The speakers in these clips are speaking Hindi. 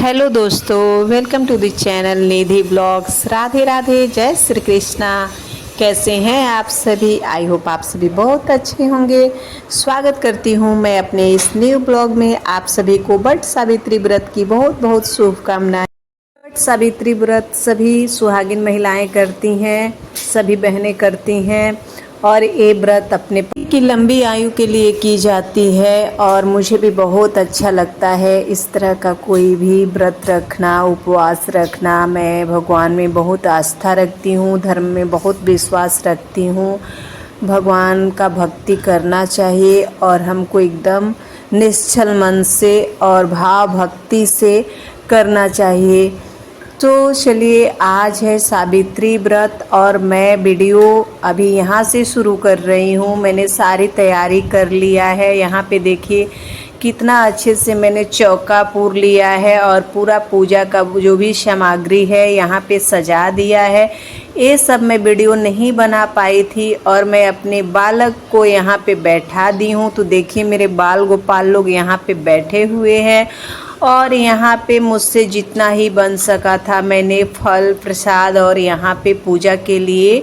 हेलो दोस्तों, welcome to the channel Nidhi blogs. Radhe Radhe, जय श्री कृष्णा। कैसे हैं आप सभी? आई होप आप सभी बहुत अच्छे होंगे। स्वागत करती हूं मैं अपने इस न्यू ब्लॉग में। आप सभी को वट सावित्री व्रत की बहुत बहुत शुभकामनाएं। वट सावित्री व्रत सभी सुहागिन महिलाएं करती हैं, सभी बहनें करती हैं और ये व्रत अपने पति की लंबी आयु के लिए की जाती है। और मुझे भी बहुत अच्छा लगता है इस तरह का कोई भी व्रत रखना, उपवास रखना। मैं भगवान में बहुत आस्था रखती हूँ, धर्म में बहुत विश्वास रखती हूँ। भगवान का भक्ति करना चाहिए और हमको एकदम निश्चल मन से और भाव भक्ति से करना चाहिए। तो चलिए, आज है सावित्री व्रत और मैं वीडियो अभी यहाँ से शुरू कर रही हूँ। मैंने सारी तैयारी कर लिया है। यहाँ पे देखिए कितना अच्छे से मैंने चौका पूर लिया है और पूरा पूजा का जो भी सामग्री है यहाँ पे सजा दिया है। ये सब मैं वीडियो नहीं बना पाई थी और मैं अपने बालक को यहाँ पे बैठा दी हूँ। तो देखिए मेरे बाल गोपाल लोग यहाँ पे बैठे हुए हैं और यहाँ पे मुझसे जितना ही बन सका था मैंने फल प्रसाद और यहाँ पे पूजा के लिए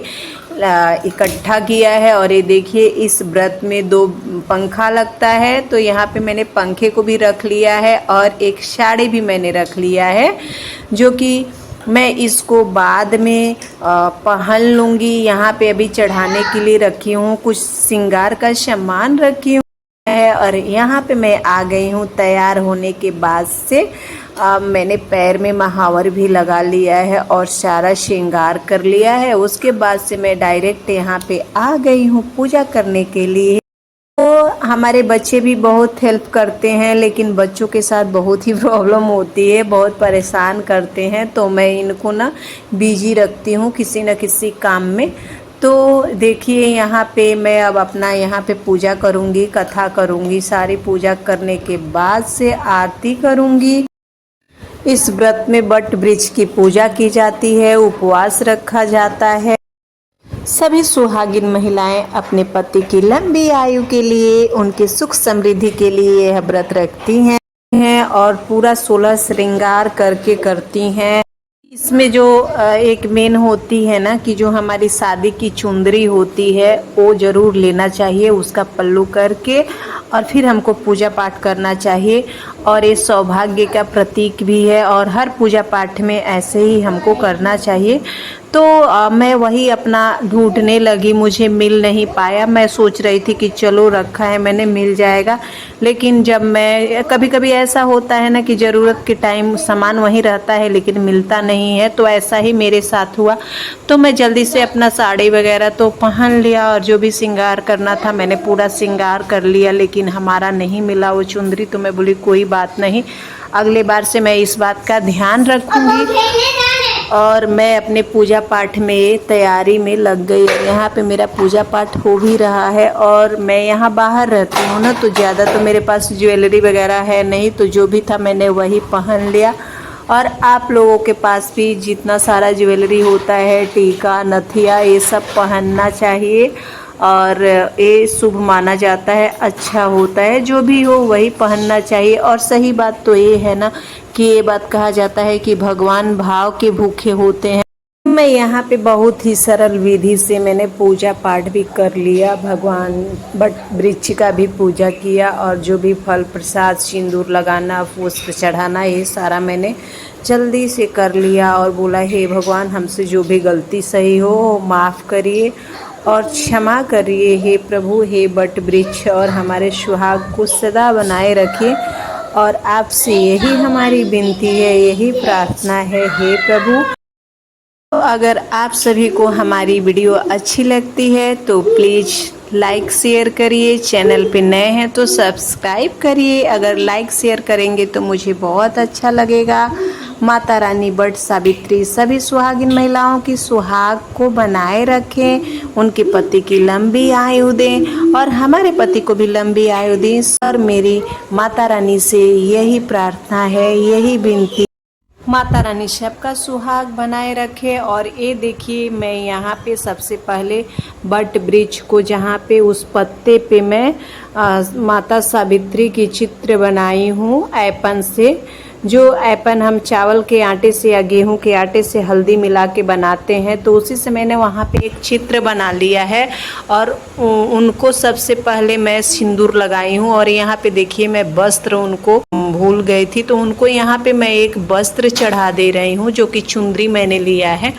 इकट्ठा किया है। और ये देखिए इस व्रत में 2 पंखा लगता है, तो यहाँ पे मैंने पंखे को भी रख लिया है और एक साड़ी भी मैंने रख लिया है, जो कि मैं इसको बाद में पहन लूँगी। यहाँ पे अभी चढ़ाने के लिए रखी हूँ, कुछ श्रृंगार का सामान रखी हूँ है। और यहाँ पे मैं आ गई हूँ तैयार होने के बाद से। मैंने पैर में महावर भी लगा लिया है और सारा श्रृंगार कर लिया है। उसके बाद से मैं डायरेक्ट यहाँ पे आ गई हूँ पूजा करने के लिए। तो हमारे बच्चे भी बहुत हेल्प करते हैं, लेकिन बच्चों के साथ बहुत ही प्रॉब्लम होती है, बहुत परेशान करते हैं। तो मैं इनको ना बिजी रखती हूँ किसी न किसी काम में। तो देखिए यहाँ पे मैं अब अपना यहाँ पे पूजा करूँगी, कथा करूँगी। सारी पूजा करने के बाद से आरती करूँगी। इस व्रत में वट वृक्ष की पूजा की जाती है, उपवास रखा जाता है। सभी सुहागिन महिलाएं अपने पति की लंबी आयु के लिए, उनके सुख समृद्धि के लिए यह व्रत रखती हैं और पूरा 16 श्रृंगार करके करती हैं। इसमें जो एक मेन होती है ना कि जो हमारी शादी की चुंदरी होती है वो ज़रूर लेना चाहिए, उसका पल्लू करके और फिर हमको पूजा पाठ करना चाहिए। और ये सौभाग्य का प्रतीक भी है और हर पूजा पाठ में ऐसे ही हमको करना चाहिए। तो मैं वही अपना ढूंढने लगी, मुझे मिल नहीं पाया। मैं सोच रही थी कि चलो रखा है मैंने, मिल जाएगा। लेकिन जब मैं कभी कभी ऐसा होता है ना कि ज़रूरत के टाइम सामान वहीं रहता है लेकिन मिलता नहीं है, तो ऐसा ही मेरे साथ हुआ। तो मैं जल्दी से अपना साड़ी वगैरह तो पहन लिया और जो भी श्रृंगार करना था मैंने पूरा श्रृंगार कर लिया, लेकिन हमारा नहीं मिला वो चुंदरी। तो मैं बोली कोई बात नहीं, अगले बार से मैं इस बात का ध्यान रखूँगी। और मैं अपने पूजा पाठ में तैयारी में लग गई। यहाँ पे मेरा पूजा पाठ हो भी रहा है और मैं यहाँ बाहर रहती हूँ ना, तो ज़्यादा तो मेरे पास ज्वेलरी वगैरह है नहीं, तो जो भी था मैंने वही पहन लिया। और आप लोगों के पास भी जितना सारा ज्वेलरी होता है, टीका नथिया, ये सब पहनना चाहिए और ये शुभ माना जाता है, अच्छा होता है। जो भी हो वही पहनना चाहिए। और सही बात तो ये है ना कि ये बात कहा जाता है कि भगवान भाव के भूखे होते हैं। मैं यहाँ पे बहुत ही सरल विधि से मैंने पूजा पाठ भी कर लिया, भगवान वट वृक्ष का भी पूजा किया और जो भी फल प्रसाद, सिंदूर लगाना, पुष्प चढ़ाना, ये सारा मैंने जल्दी से कर लिया। और बोला हे भगवान, हमसे जो भी गलती सही हो माफ़ करिए और क्षमा करिए हे प्रभु, हे वट वृक्ष, और हमारे सुहाग को सदा बनाए रखिए। और आपसे यही हमारी विनती है, यही प्रार्थना है हे प्रभु। तो अगर आप सभी को हमारी वीडियो अच्छी लगती है तो प्लीज़ लाइक शेयर करिए। चैनल पे नए हैं तो सब्सक्राइब करिए। अगर लाइक शेयर करेंगे तो मुझे बहुत अच्छा लगेगा। माता रानी वट सावित्री सभी सुहागिन महिलाओं की सुहाग को बनाए रखें, उनके पति की लंबी आयु दें और हमारे पति को भी लंबी आयु दें। और मेरी माता रानी से यही प्रार्थना है, यही विनती। माता रानी सबका सुहाग बनाए रखे। और ये देखिए मैं यहाँ पे सबसे पहले वट वृक्ष को, जहाँ पे उस पत्ते पे मैं माता सावित्री की चित्र बनाई हूँ ऐपन से। जो अपन हम चावल के आटे से या गेहूं के आटे से हल्दी मिला के बनाते हैं, तो उसी से मैंने वहाँ पे एक चित्र बना लिया है और उनको सबसे पहले मैं सिंदूर लगाई हूँ। और यहाँ पे देखिए मैं वस्त्र उनको भूल गई थी, तो उनको यहाँ पे मैं एक वस्त्र चढ़ा दे रही हूँ जो कि चुंदरी मैंने लिया है।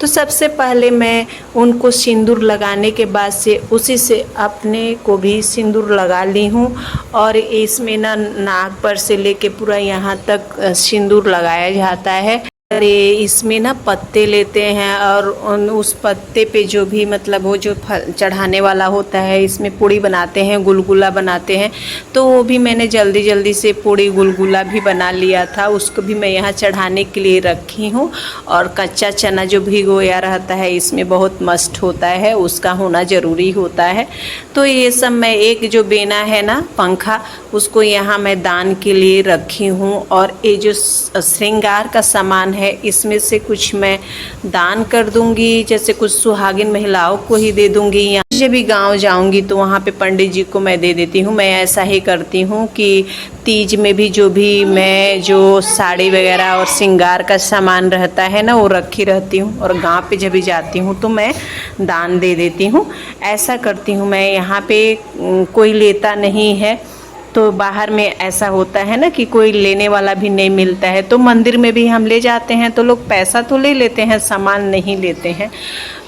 तो सबसे पहले मैं उनको सिंदूर लगाने के बाद से उसी से अपने को भी सिंदूर लगा ली हूँ। और इसमें ना नाक पर से लेके पूरा यहाँ तक सिंदूर लगाया जाता है। अरे इसमें ना पत्ते लेते हैं और उस पत्ते पे जो भी मतलब वो जो चढ़ाने वाला होता है, इसमें पूड़ी बनाते हैं, गुलगुला बनाते हैं। तो वो भी मैंने जल्दी जल्दी से पूड़ी गुलगुला भी बना लिया था, उसको भी मैं यहाँ चढ़ाने के लिए रखी हूँ। और कच्चा चना जो भिगोया रहता है इसमें बहुत मस्त होता है, उसका होना ज़रूरी होता है। तो ये सब मैं एक जो बेना है ना पंखा, उसको यहाँ मैं दान के लिए रखी हूँ। और ये जो श्रृंगार का सामान है इसमें से कुछ मैं दान कर दूंगी, जैसे कुछ सुहागिन महिलाओं को ही दे दूंगी। या जब भी गांव जाऊंगी तो वहाँ पे पंडित जी को मैं दे देती हूँ। मैं ऐसा ही करती हूँ कि तीज में भी जो भी मैं जो साड़ी वगैरह और श्रृंगार का सामान रहता है ना वो रखी रहती हूँ, और गांव पे जब भी जाती हूँ तो मैं दान दे देती हूँ। ऐसा करती हूँ मैं। यहाँ पे कोई लेता नहीं है, तो बाहर में ऐसा होता है ना कि कोई लेने वाला भी नहीं मिलता है। तो मंदिर में भी हम ले जाते हैं तो लोग पैसा तो ले लेते हैं, सामान नहीं लेते हैं।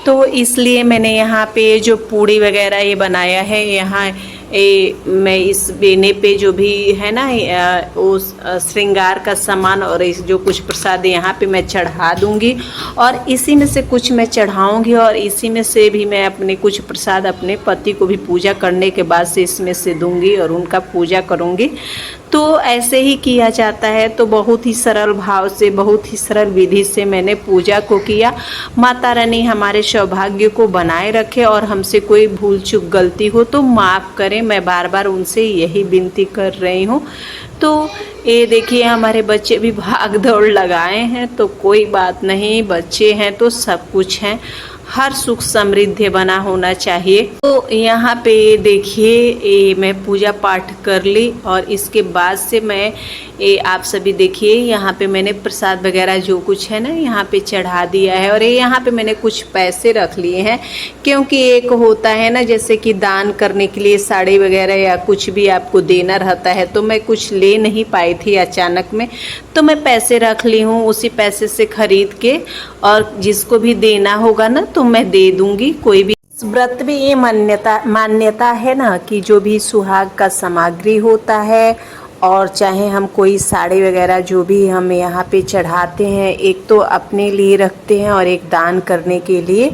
तो इसलिए मैंने यहाँ पे जो पूड़ी वगैरह ये बनाया है, यहाँ मैं इस बेने पे जो भी है ना उस श्रृंगार का सामान और इस जो कुछ प्रसाद यहाँ पे मैं चढ़ा दूँगी। और इसी में से कुछ मैं चढ़ाऊँगी और इसी में से भी मैं अपने कुछ प्रसाद अपने पति को भी पूजा करने के बाद से इसमें से दूँगी और उनका पूजा करूँगी। तो ऐसे ही किया जाता है। तो बहुत ही सरल भाव से, बहुत ही सरल विधि से मैंने पूजा को किया। माता रानी हमारे सौभाग्य को बनाए रखे और हमसे कोई भूल चूक गलती हो तो माफ़ करें, मैं बार बार उनसे यही विनती कर रही हूँ। तो ये देखिए हमारे बच्चे भी भाग दौड़ लगाए हैं, तो कोई बात नहीं, बच्चे हैं तो सब कुछ हैं, हर सुख समृद्धि बना होना चाहिए। तो यहाँ पे देखिए मैं पूजा पाठ कर ली और इसके बाद से मैं आप सभी देखिए यहाँ पे मैंने प्रसाद वगैरह जो कुछ है ना यहाँ पे चढ़ा दिया है। और यहाँ पे मैंने कुछ पैसे रख लिए हैं, क्योंकि एक होता है ना जैसे कि दान करने के लिए साड़ी वगैरह या कुछ भी आपको देना रहता है, तो मैं कुछ ले नहीं पाई थी अचानक में, तो मैं पैसे रख ली हूँ। उसी पैसे से खरीद के और जिसको भी देना होगा ना तो मैं दे दूँगी। कोई भी व्रत में ये मान्यता है ना कि जो भी सुहाग का सामग्री होता है और चाहे हम कोई साड़ी वगैरह जो भी हम यहाँ पे चढ़ाते हैं, एक तो अपने लिए रखते हैं और एक दान करने के लिए,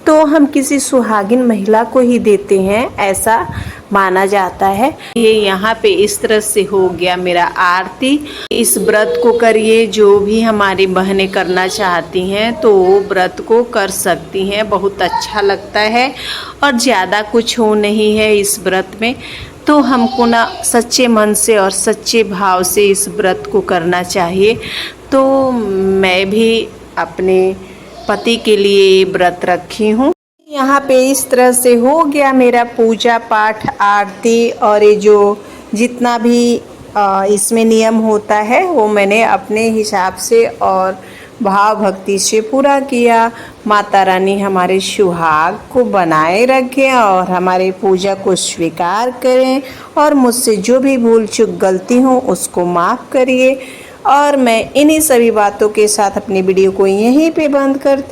तो हम किसी सुहागिन महिला को ही देते हैं, ऐसा माना जाता है। ये यहाँ पे इस तरह से हो गया मेरा आरती। इस व्रत को करिए, जो भी हमारी बहनें करना चाहती हैं तो वो व्रत को कर सकती हैं, बहुत अच्छा लगता है। और ज़्यादा कुछ हो नहीं है इस व्रत में, तो हमको ना सच्चे मन से और सच्चे भाव से इस व्रत को करना चाहिए। तो मैं भी अपने पति के लिए व्रत रखी हूँ। यहाँ पे इस तरह से हो गया मेरा पूजा पाठ, आरती, और ये जो जितना भी इसमें नियम होता है वो मैंने अपने हिसाब से और भाव भक्ति से पूरा किया। माता रानी हमारे सुहाग को बनाए रखें और हमारे पूजा को स्वीकार करें, और मुझसे जो भी भूल चूक गलती हो उसको माफ़ करिए। और मैं इन्हीं सभी बातों के साथ अपनी वीडियो को यहीं पे बंद करती